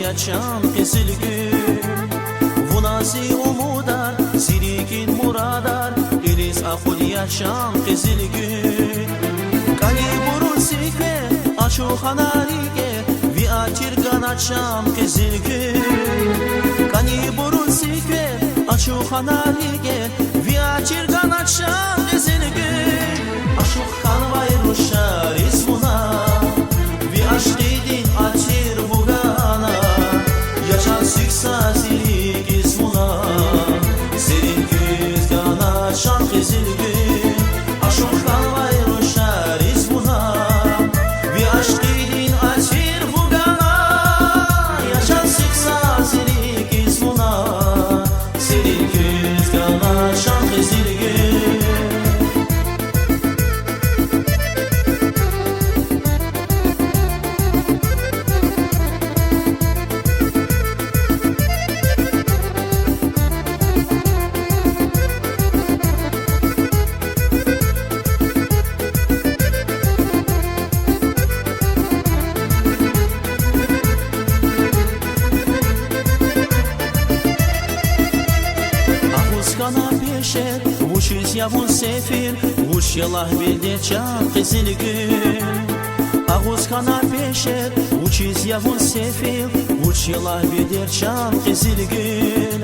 yaşam kesilgün Vunasi umudar sirikin muradar Elis akul yaşam kesilgün Kali burun sikve aşu hanarige Vi atir ganacham kesilgün Kali burun sikve aşu hanarige Vi atir ganacham kesilgün Aşu kanvay ruşar ismuna Vi aşkidin atir bugana Yaşan siksa silik ismuna Serin güz gana şan kesilgün Aşu kanvay ruşar ismuna Vi aşkidin atir bugana Yaşan siksa silik ismuna Serin güz gana şan kesilgün Kana peşer, uçuz yavun sefir Uç yalah bilde çam kesilgün Ağuz kana peşer, uçuz yavun sefir Uç yalah bilde çam kesilgün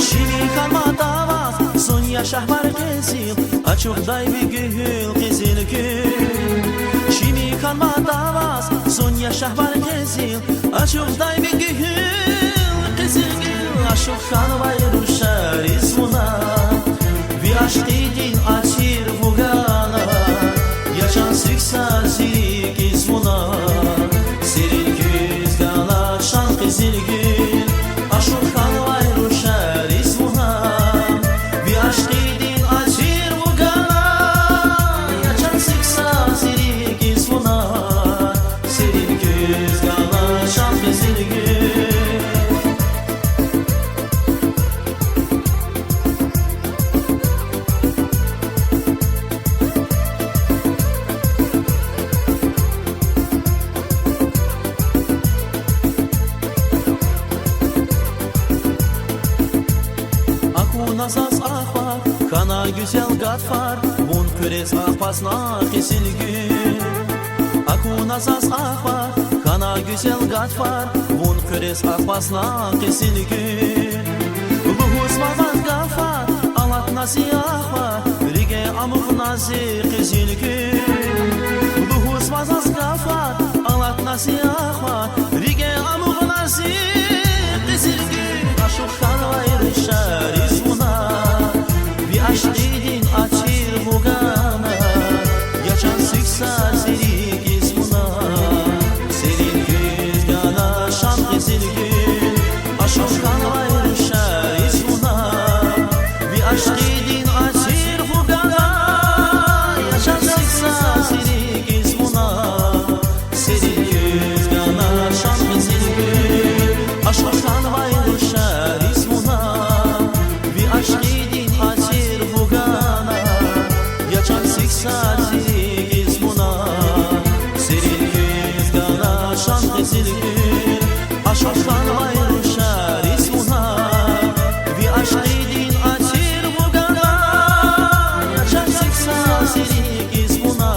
Şivi kalma davaz, son yaşah var kesil Açık day bir gühül kesilgün Şivi kalma davaz, son yaşah var kesil Açık day bir gühül kesilgün Aşık kanvay ruşar ismuna Vi aşkidin atir bugana Yaşan siksa silik ismuna Serin güz gana şan kesilgün Aşık kanvay ruşar ismuna Vi aşkidin atir bugana Yaşan siksa silik ismuna Serin güz gana şan kesilgün Nasas ahvar, kana güzel gatfar Bun küres ahpasna kesilgün Aku nasas ahvar, kana güzel gatfar Bun küres ahpasna kesilgün Luhus mavaz gafar, alat nasi ahvar Rige amuk nasi kesilgün Luhus mavaz gafar, alat nasi ahvar Rige amuk nasi kesilgün Aşık kanvay rışar ismuna Vi aşkidin atir bugana Yaşan siksa silik ismuna Serin güz gana şan kesilgün Aşık kanvay rışar ismuna Vi aşkidin atir bugana Yaşan siksa silik ismuna Serin güz gana şan kesilgün Aşık kanvay rışar ismuna Vi aşkidin atir bugana Yaşan siksa silik ismuna Serin güz gana şan kesilgün Aşık kanvay ruşar ismuna Vi aşkidin atir bugana Yaşan siksa silik ismuna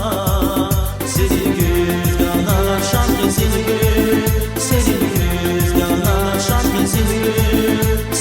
Serin güz gana şan kesilgün Serin güz gana şan kesilgün